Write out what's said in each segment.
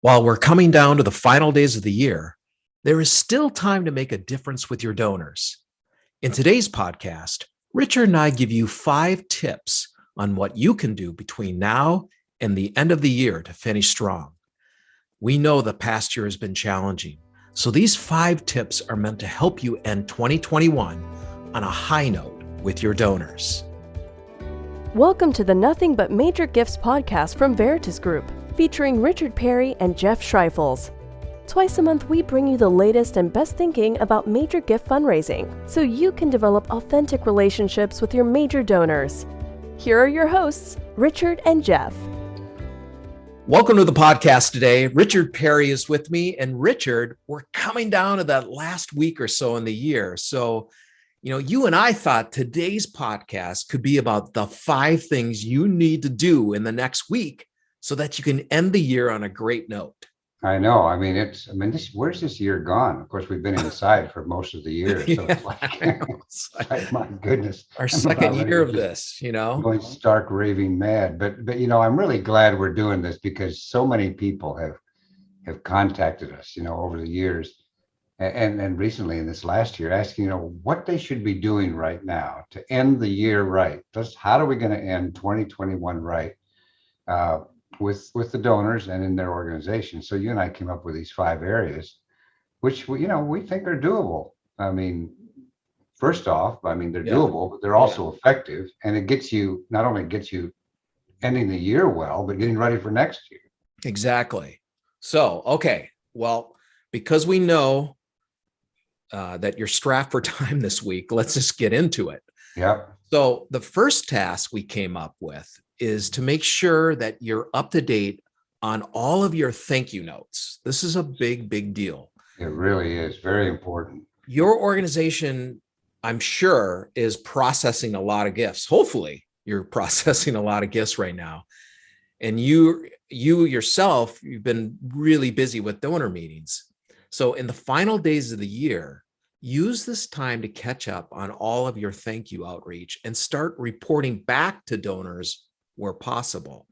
While we're coming down to the final days of the year, there is still time to make a difference with your donors. In today's podcast, Richard and I give you 5 tips on what you can do between now and the end of the year to finish strong. We know the past year has been challenging, so these 5 tips are meant to help you end 2021 on a high note with your donors. Welcome to the Nothing But Major Gifts podcast from Veritas Group, featuring Richard Perry and Jeff Schreifels. Twice a month, we bring you the latest and best thinking about major gift fundraising, so you can develop authentic relationships with your major donors. Here are your hosts, Richard and Jeff. Welcome to the podcast today. Richard Perry is with me, and Richard, we're coming down to that last week or so in the year. So, you and I thought today's podcast could be about the 5 things you need to do in the next week so that you can end the year on a great note. I know. Where's this year gone? Of course, we've been inside for most of the year. So Yeah, it's like, my goodness. Our second year of this, Going stark raving mad. But I'm really glad we're doing this because so many people have contacted us, over the years and recently in this last year asking, what they should be doing right now to end the year right. Just how are we going to end 2021 right? With the donors and in their organization. So you and I came up with these 5 areas, which we think are doable. First off, they're doable, but they're also effective, and it gets you not only ending the year well, but getting ready for next year. Exactly. So, okay, well, because we know that you're strapped for time this week, let's just get into it. Yeah. So the first task we came up with is to make sure that you're up to date on all of your thank you notes. This is a big deal. It really is very important. Your organization, I'm sure, is processing a lot of gifts. Hopefully you're processing a lot of gifts right now. And you yourself, you've been really busy with donor meetings. So in the final days of the year, use this time to catch up on all of your thank you outreach and start reporting back to donors where possible.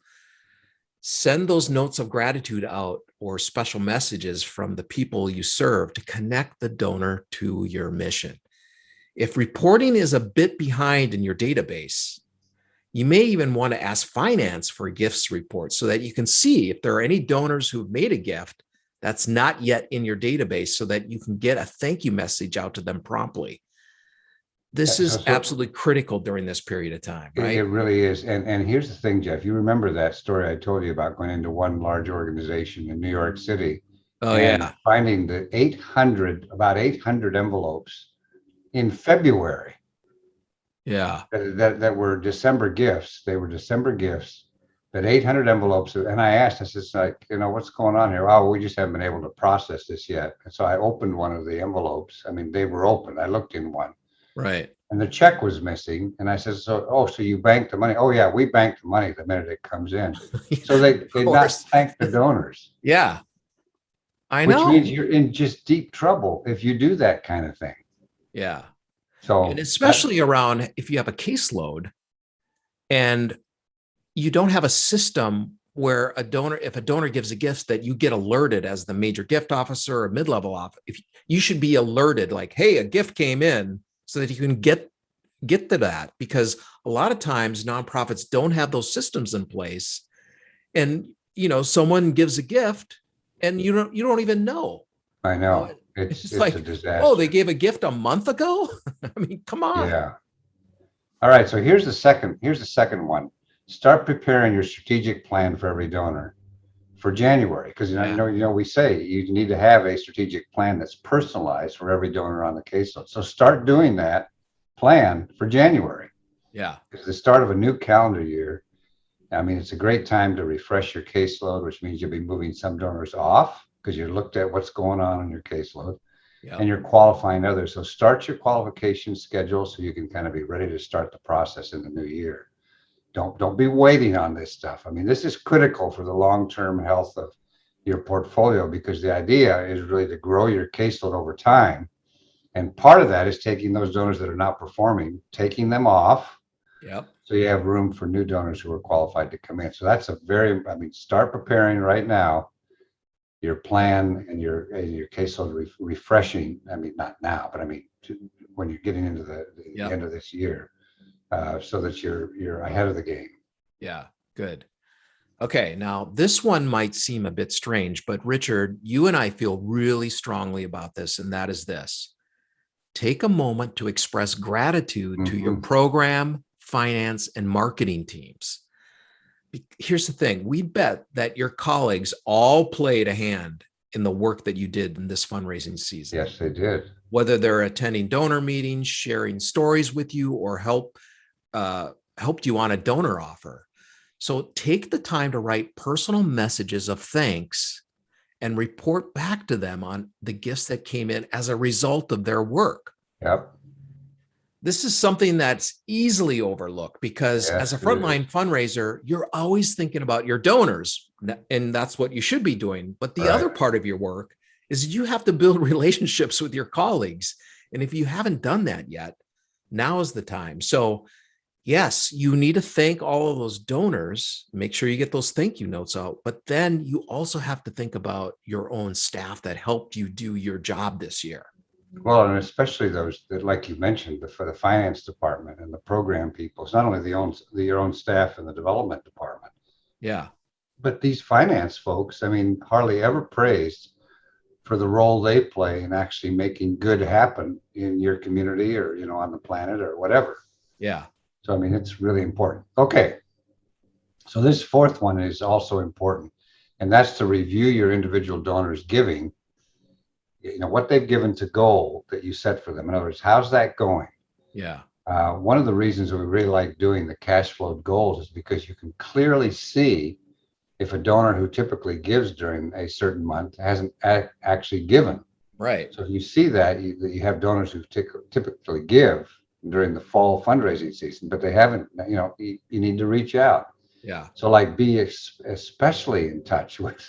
Send those notes of gratitude out or special messages from the people you serve to connect the donor to your mission. If reporting is a bit behind in your database, you may even want to ask finance for a gifts report so that you can see if there are any donors who've made a gift that's not yet in your database so that you can get a thank you message out to them promptly. This is absolutely critical during this period of time, right? It really is. And here's the thing, Jeff, you remember that story I told you about going into one large organization in New York City. Oh, yeah. Finding the about 800 envelopes in February. Yeah. That were December gifts. They were December gifts, but 800 envelopes. And I asked, what's going on here? Oh, we just haven't been able to process this yet. And so I opened one of the envelopes. They were open. I looked in one. Right. And the check was missing. And I said, so you banked the money? Oh, yeah, we banked the money the minute it comes in. So they did not thank the donors. Yeah, I know. Which means you're in just deep trouble if you do that kind of thing. Yeah. So, and especially around if you have a caseload and you don't have a system where if a donor gives a gift that you get alerted as the major gift officer or mid-level officer, you should be alerted like, hey, a gift came in, so that you can get to that, because a lot of times nonprofits don't have those systems in place, and someone gives a gift and you don't even know. I know. It's like a disaster. Oh, they gave a gift a month ago. Come on. Yeah. All right. So here's the second one. Start preparing your strategic plan for every donor for January, because we say you need to have a strategic plan that's personalized for every donor on the caseload. So start doing that plan for January. Yeah. It's the start of a new calendar year. It's a great time to refresh your caseload, which means you'll be moving some donors off because you looked at what's going on in your caseload. Yeah. And you're qualifying others. So start your qualification schedule so you can kind of be ready to start the process in the new year. Don't be waiting on this stuff. This is critical for the long-term health of your portfolio, because the idea is really to grow your caseload over time. And part of that is taking those donors that are not performing, taking them off. Yep. So you have room for new donors who are qualified to come in. So that's start preparing right now your plan and your caseload refreshing. I mean, not now, but I mean, when you're getting into the Yep. end of this year, so that you're ahead of the game. Yeah, good. Okay, now this one might seem a bit strange, but Richard, you and I feel really strongly about this, and that is this. Take a moment to express gratitude to your program, finance, and marketing teams. Here's the thing. We bet that your colleagues all played a hand in the work that you did in this fundraising season. Yes, they did. Whether they're attending donor meetings, sharing stories with you, or helped you on a donor offer. So take the time to write personal messages of thanks and report back to them on the gifts that came in as a result of their work. Yep. This is something that's easily overlooked because as a frontline fundraiser, you're always thinking about your donors, and that's what you should be doing. But the other part of your work is you have to build relationships with your colleagues. And if you haven't done that yet, now is the time. So yes, you need to thank all of those donors, make sure you get those thank you notes out, but then you also have to think about your own staff that helped you do your job this year. Well, and especially those that, like you mentioned, for the finance department and the program people. It's not only your own staff and the development department. Yeah. But these finance folks, I mean, hardly ever praised for the role they play in actually making good happen in your community or, on the planet or whatever. Yeah. So, I mean, it's really important. Okay. So this fourth one is also important, and that's to review your individual donors' giving. What they've given to goal that you set for them. In other words, how's that going? Yeah. One of the reasons that we really like doing the cash flow goals is because you can clearly see if a donor who typically gives during a certain month hasn't actually given. Right. So if you see that you have donors who typically give during the fall fundraising season, but they haven't, you need to reach out. Yeah. So like be especially in touch with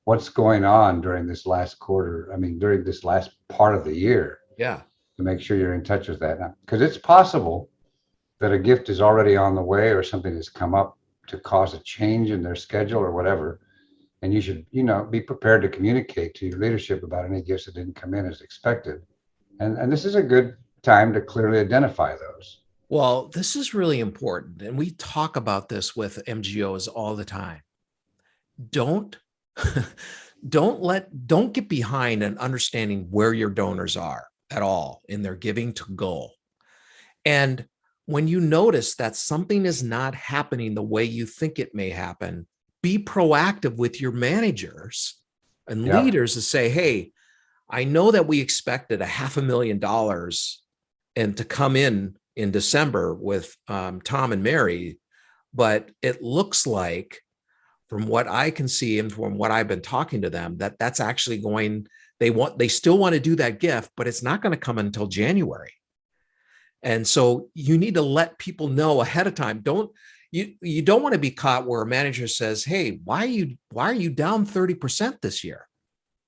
what's going on during this last quarter. I mean, during this last part of the year. Yeah. To make sure you're in touch with that. Because it's possible that a gift is already on the way or something has come up to cause a change in their schedule or whatever. And you should, be prepared to communicate to your leadership about any gifts that didn't come in as expected. And this is a good time to clearly identify those. Well, this is really important. And we talk about this with MGOs all the time. Don't get behind in understanding where your donors are at all in their giving to goal. And when you notice that something is not happening the way you think it may happen, be proactive with your managers and leaders to say, hey, I know that we expected $500,000 and to come in December with Tom and Mary, but it looks like from what I can see and from what I've been talking to them, that's actually going, they still want to do that gift, but it's not going to come until January. And so you need to let people know ahead of time. You don't want to be caught where a manager says, hey, why are you down 30% this year?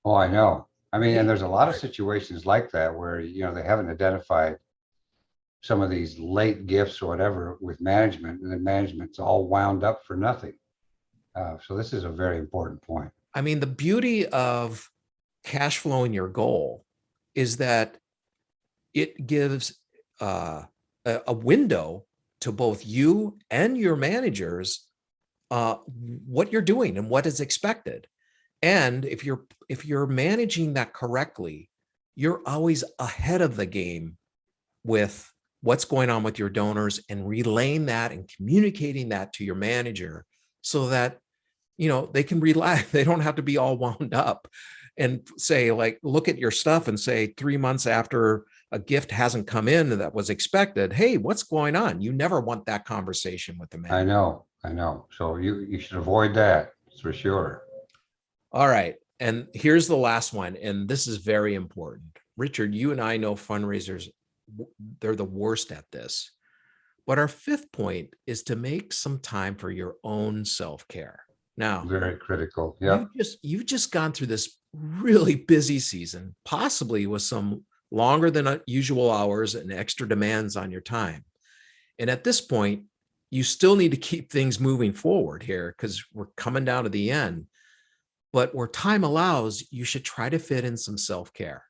Oh, I know. I mean, and there's a lot of situations like that where, they haven't identified some of these late gifts or whatever with management, and the management's all wound up for nothing. So this is a very important point. I mean, the beauty of cash flowing your goal is that it gives a window to both you and your managers what you're doing and what is expected. And if you're managing that correctly, you're always ahead of the game with what's going on with your donors and relaying that and communicating that to your manager so that they can relax. They don't have to be all wound up and say, like, look at your stuff and say 3 months after a gift hasn't come in that was expected, hey, what's going on? You never want that conversation with the manager. I know. So you should avoid that for sure. All right. And here's the last one. And this is very important. Richard, you and I know fundraisers, they're the worst at this. But our fifth point is to make some time for your own self-care. Now, very critical. Yeah. You've just gone through this really busy season, possibly with some longer than usual hours and extra demands on your time. And at this point, you still need to keep things moving forward here because we're coming down to the end. but where time allows, you should try to fit in some self-care.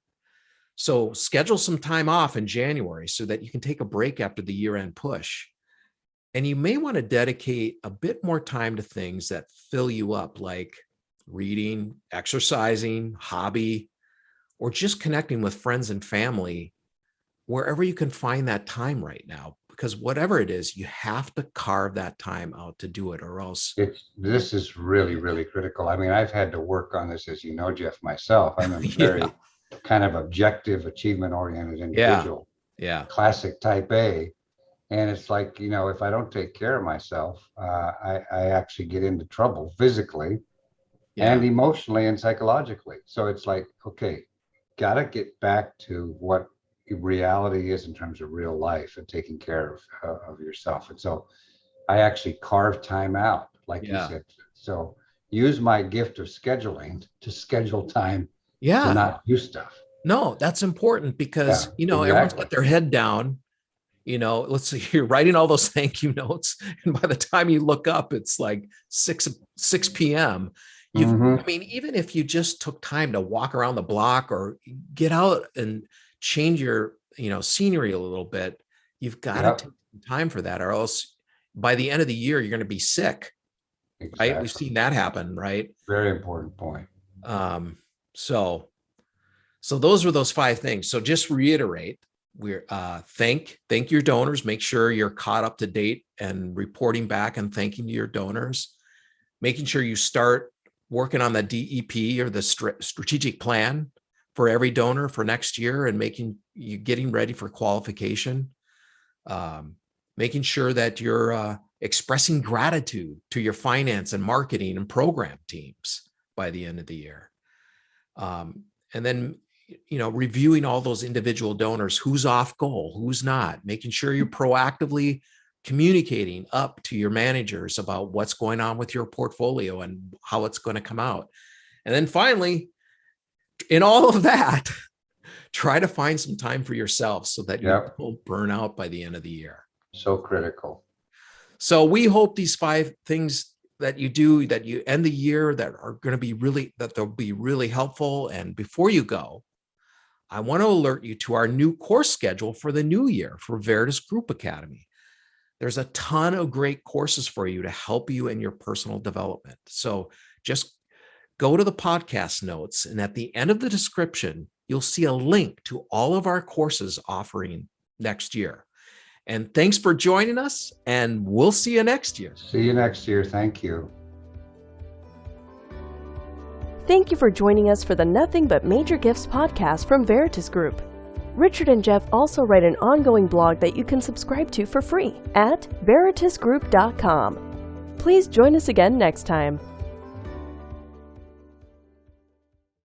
So schedule some time off in January so that you can take a break after the year-end push. And you may want to dedicate a bit more time to things that fill you up, like reading, exercising, hobby, or just connecting with friends and family, wherever you can find that time right now. Because whatever it is, you have to carve that time out to do it, or else. This is really, really critical. I mean, I've had to work on this, as you know, Jeff, myself. I'm a very kind of objective, achievement-oriented individual. Yeah. Classic type A. And it's like, if I don't take care of myself, I actually get into trouble physically and emotionally and psychologically. So it's like, okay, got to get back to what reality is in terms of real life and taking care of yourself. And so I actually carve time out, like you said. So use my gift of scheduling to schedule time to not do stuff. No, that's important because, everyone's got their head down. Let's see, you're writing all those thank you notes. And by the time you look up, it's like 6 p.m. I mean, even if you just took time to walk around the block or get out and change your, scenery a little bit, you've got to take time for that, or else by the end of the year, you're going to be sick. Exactly. Right? We've seen that happen, right? Very important point. So those were those 5 things. So just reiterate, we're thank your donors. Make sure you're caught up to date and reporting back and thanking your donors. Making sure you start working on the DEP, or the strategic plan for every donor for next year, and getting ready for qualification. Making sure that you're expressing gratitude to your finance and marketing and program teams by the end of the year. And then, reviewing all those individual donors, who's off goal, who's not, making sure you're proactively communicating up to your managers about what's going on with your portfolio and how it's going to come out. And then finally, in all of that, try to find some time for yourself so that you don't burn out by the end of the year. So critical. So we hope these 5 things that you do, that you end the year, that are going to be they'll be really helpful. And before you go, I want to alert you to our new course schedule for the new year for Veritas Group Academy. There's a ton of great courses for you to help you in your personal development. So just go to the podcast notes, and at the end of the description, you'll see a link to all of our courses offering next year. And thanks for joining us, and we'll see you next year. See you next year. Thank you. Thank you for joining us for the Nothing But Major Gifts podcast from Veritas Group. Richard and Jeff also write an ongoing blog that you can subscribe to for free at veritasgroup.com. Please join us again next time.